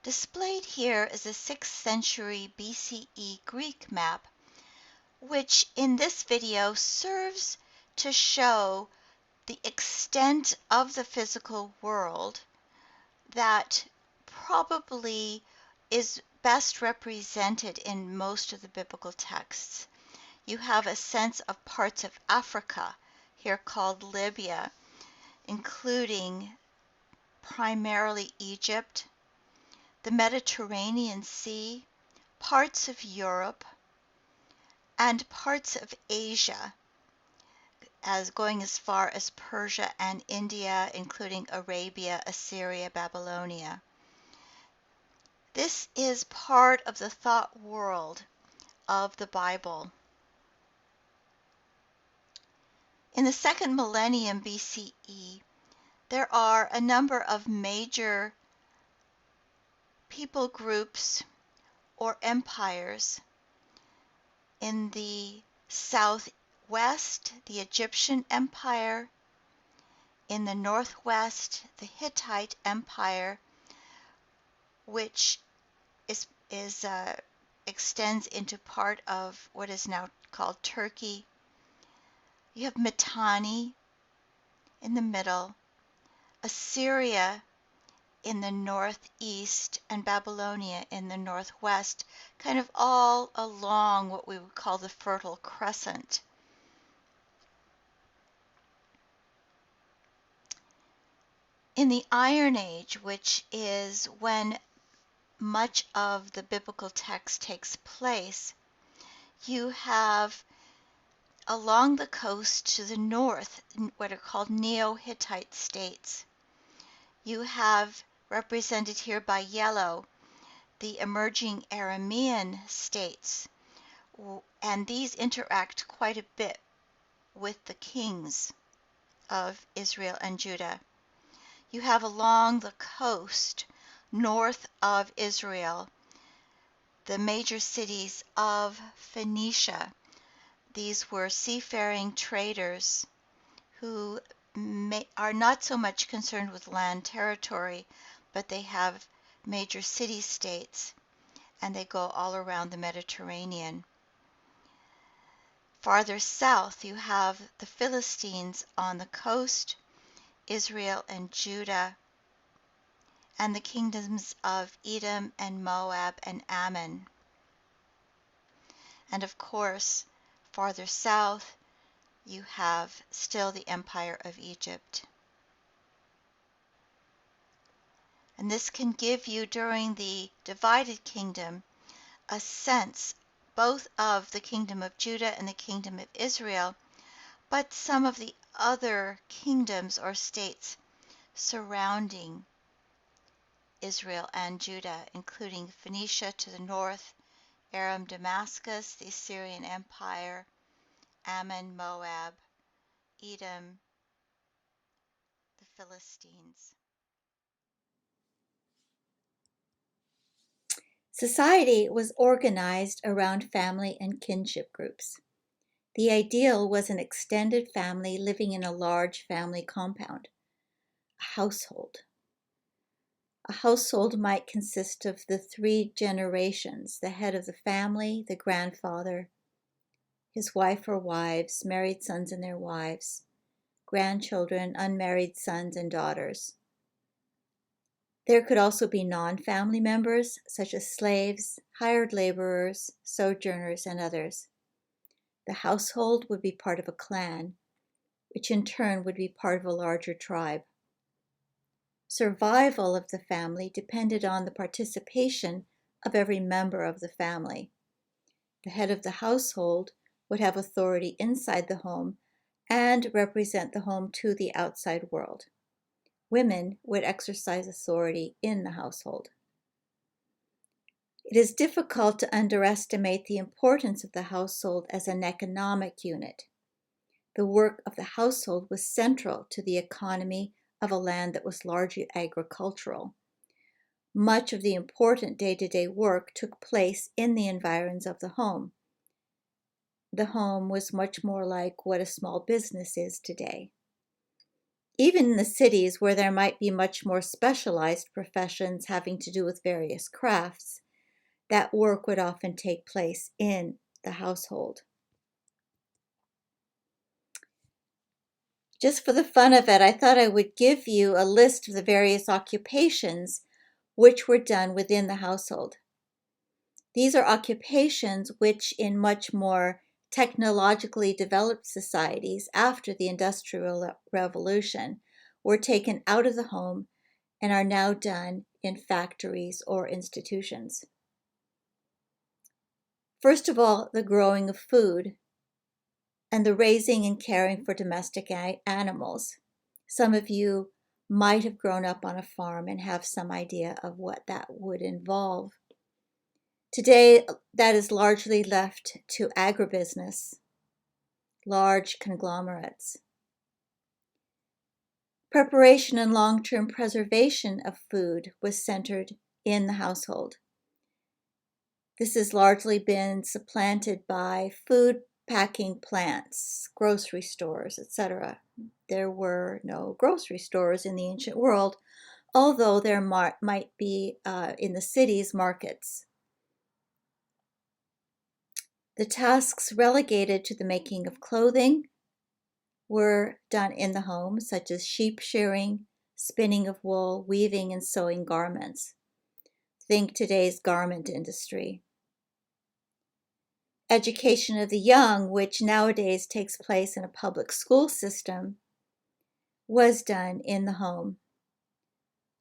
Displayed here is a 6th century BCE Greek map, which in this video serves to show the extent of the physical world that probably is best represented in most of the biblical texts. You have a sense of parts of Africa, here called Libya, including primarily Egypt, the Mediterranean Sea, parts of Europe, and parts of Asia, as going as far as Persia and India, including Arabia, Assyria, Babylonia. This is part of the thought world of the Bible. In the 2nd millennium BCE, there are a number of major people groups or empires. In the southwest, the Egyptian Empire. In the northwest, the Hittite Empire, which extends into part of what is now called Turkey. You have Mitanni in the middle, Assyria in the northeast, and Babylonia in the northwest, kind of all along what we would call the Fertile Crescent. In the Iron Age, which is when much of the biblical text takes place, you have along the coast to the north what are called Neo-Hittite states. You have represented here by yellow the emerging Aramean states, and these interact quite a bit with the kings of Israel and Judah. You have along the coast north of Israel the major cities of Phoenicia. These were seafaring traders who are not so much concerned with land territory, but they have major city-states, and they go all around the Mediterranean. Farther south, you have the Philistines on the coast, Israel and Judah, and the kingdoms of Edom and Moab and Ammon. And of course, farther south, you have still the Empire of Egypt. And this can give you, during the divided kingdom, a sense both of the kingdom of Judah and the kingdom of Israel, but some of the other kingdoms or states surrounding Israel and Judah, including Phoenicia to the north, Aram, Damascus, the Assyrian Empire, Ammon, Moab, Edom, the Philistines. Society was organized around family and kinship groups. The ideal was an extended family living in a large family compound, a household. A household might consist of the 3 generations: the head of the family, the grandfather, his wife or wives, married sons and their wives, grandchildren, unmarried sons and daughters. There could also be non-family members, such as slaves, hired laborers, sojourners, and others. The household would be part of a clan, which in turn would be part of a larger tribe. Survival of the family depended on the participation of every member of the family. The head of the household would have authority inside the home and represent the home to the outside world. Women would exercise authority in the household. It is difficult to underestimate the importance of the household as an economic unit. The work of the household was central to the economy of a land that was largely agricultural. Much of the important day-to-day work took place in the environs of the home. The home was much more like what a small business is today. Even in the cities where there might be much more specialized professions having to do with various crafts, that work would often take place in the household. Just for the fun of it, I thought I would give you a list of the various occupations which were done within the household. These are occupations which, in much more technologically developed societies after the Industrial Revolution, were taken out of the home and are now done in factories or institutions. First of all, the growing of food and the raising and caring for domestic animals. Some of you might have grown up on a farm and have some idea of what that would involve. Today, that is largely left to agribusiness, large conglomerates. Preparation and long-term preservation of food was centered in the household. This has largely been supplanted by food packing plants, grocery stores, etc. There were no grocery stores in the ancient world, although there might be in the cities markets. The tasks relegated to the making of clothing were done in the home, such as sheep shearing, spinning of wool, weaving, and sewing garments. Think today's garment industry. Education of the young, which nowadays takes place in a public school system, was done in the home.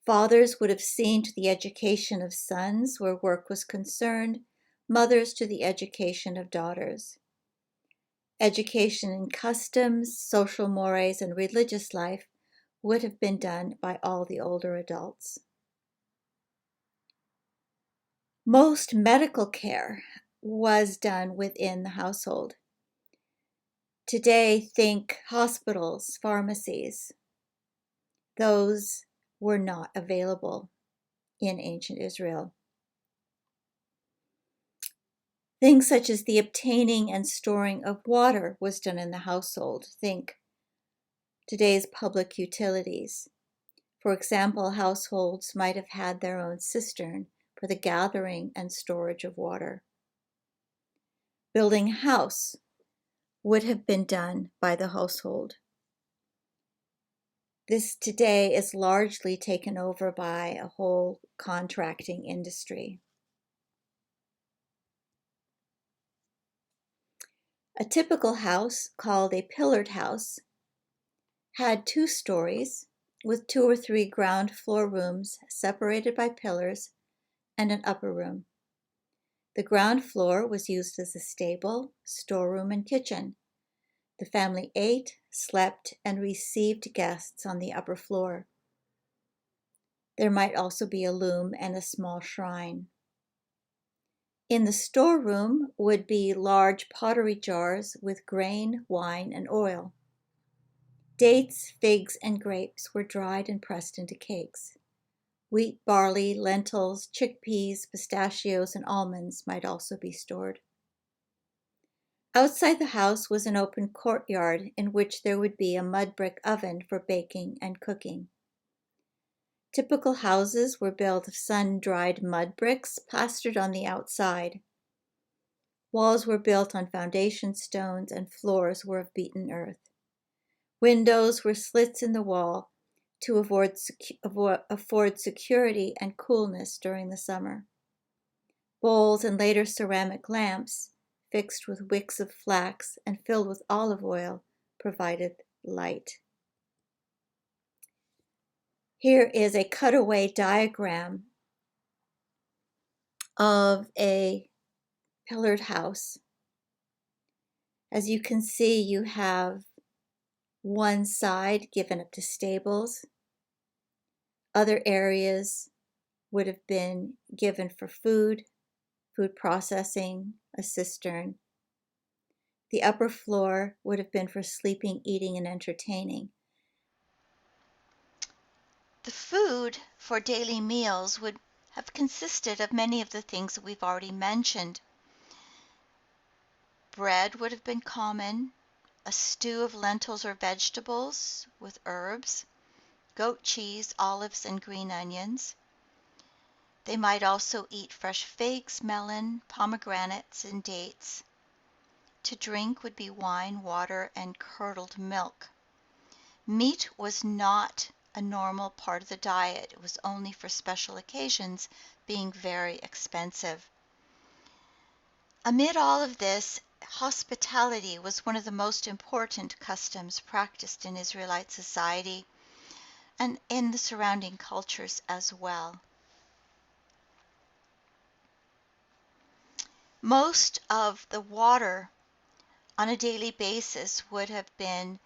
Fathers would have seen to the education of sons where work was concerned, mothers to the education of daughters. Education in customs, social mores, and religious life would have been done by all the older adults. Most medical care was done within the household. Today, think hospitals, pharmacies. Those were not available in ancient Israel. Things such as the obtaining and storing of water was done in the household. Think today's public utilities. For example, households might have had their own cistern for the gathering and storage of water. Building a house would have been done by the household. This today is largely taken over by a whole contracting industry. A typical house, called a pillared house, had 2 stories with 2 or 3 ground floor rooms separated by pillars and an upper room. The ground floor was used as a stable, storeroom, and kitchen. The family ate, slept, and received guests on the upper floor. There might also be a loom and a small shrine. In the storeroom would be large pottery jars with grain, wine, and oil. Dates, figs, and grapes were dried and pressed into cakes. Wheat, barley, lentils, chickpeas, pistachios, and almonds might also be stored. Outside the house was an open courtyard in which there would be a mud brick oven for baking and cooking. Typical houses were built of sun-dried mud bricks plastered on the outside. Walls were built on foundation stones and floors were of beaten earth. Windows were slits in the wall to afford security and coolness during the summer. Bowls and later ceramic lamps, fixed with wicks of flax and filled with olive oil, provided light. Here is a cutaway diagram of a pillared house. As you can see, you have one side given up to stables. Other areas would have been given for food processing, a cistern. The upper floor would have been for sleeping, eating, and entertaining. The food for daily meals would have consisted of many of the things that we've already mentioned. Bread would have been common, a stew of lentils or vegetables with herbs, goat cheese, olives, and green onions. They might also eat fresh figs, melon, pomegranates, and dates. To drink would be wine, water, and curdled milk. Meat was not a normal part of the diet. It was only for special occasions, being very expensive. Amid all of this, hospitality was one of the most important customs practiced in Israelite society and in the surrounding cultures as well. Most of the water on a daily basis would have been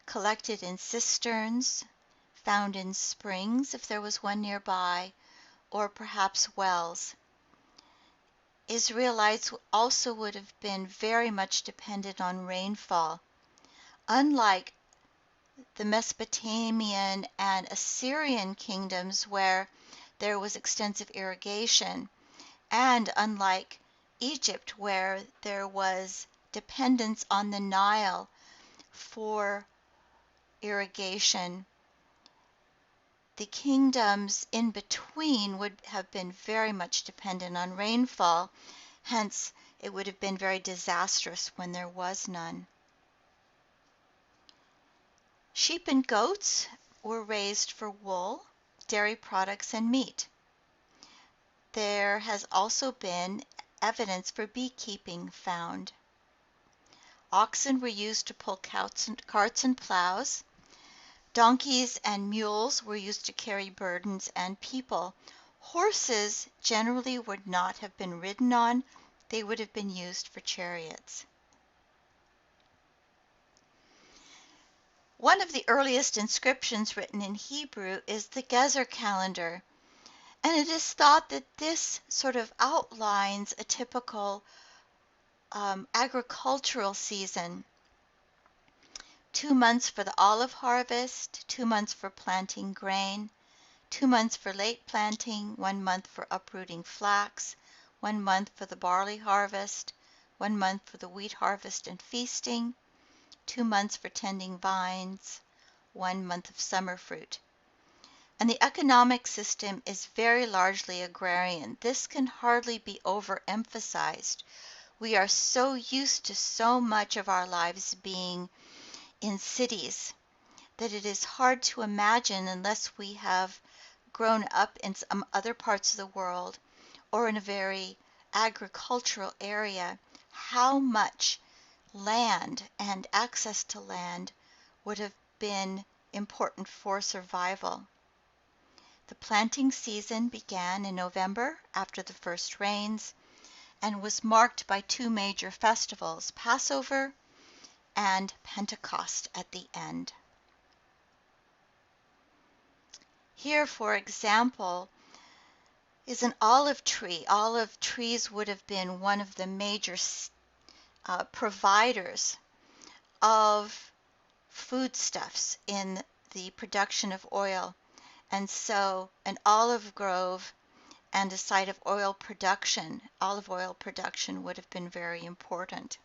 collected in cisterns, found in springs if there was one nearby, or perhaps wells. Israelites also would have been very much dependent on rainfall. Unlike the Mesopotamian and Assyrian kingdoms where there was extensive irrigation, and unlike Egypt where there was dependence on the Nile for irrigation, the kingdoms in between would have been very much dependent on rainfall, hence it would have been very disastrous when there was none. Sheep and goats were raised for wool, dairy products, and meat. There has also been evidence for beekeeping found. Oxen were used to pull carts and plows. Donkeys and mules were used to carry burdens and people. Horses generally would not have been ridden on, they would have been used for chariots. One of the earliest inscriptions written in Hebrew is the Gezer calendar, and it is thought that this sort of outlines a typical agricultural season. 2 months for the olive harvest, 2 months for planting grain, 2 months for late planting, 1 month for uprooting flax, 1 month for the barley harvest, 1 month for the wheat harvest and feasting, 2 months for tending vines, 1 month of summer fruit. And the economic system is very largely agrarian. This can hardly be overemphasized. We are so used to so much of our lives being in cities that it is hard to imagine, unless we have grown up in some other parts of the world or in a very agricultural area, how much land and access to land would have been important for survival. The planting season began in November after the first rains and was marked by two major festivals, Passover and Pentecost at the end. Here, for example, is an olive tree. Olive trees would have been one of the major providers of foodstuffs in the production of oil. And so an olive grove and a site of oil production, olive oil production, would have been very important.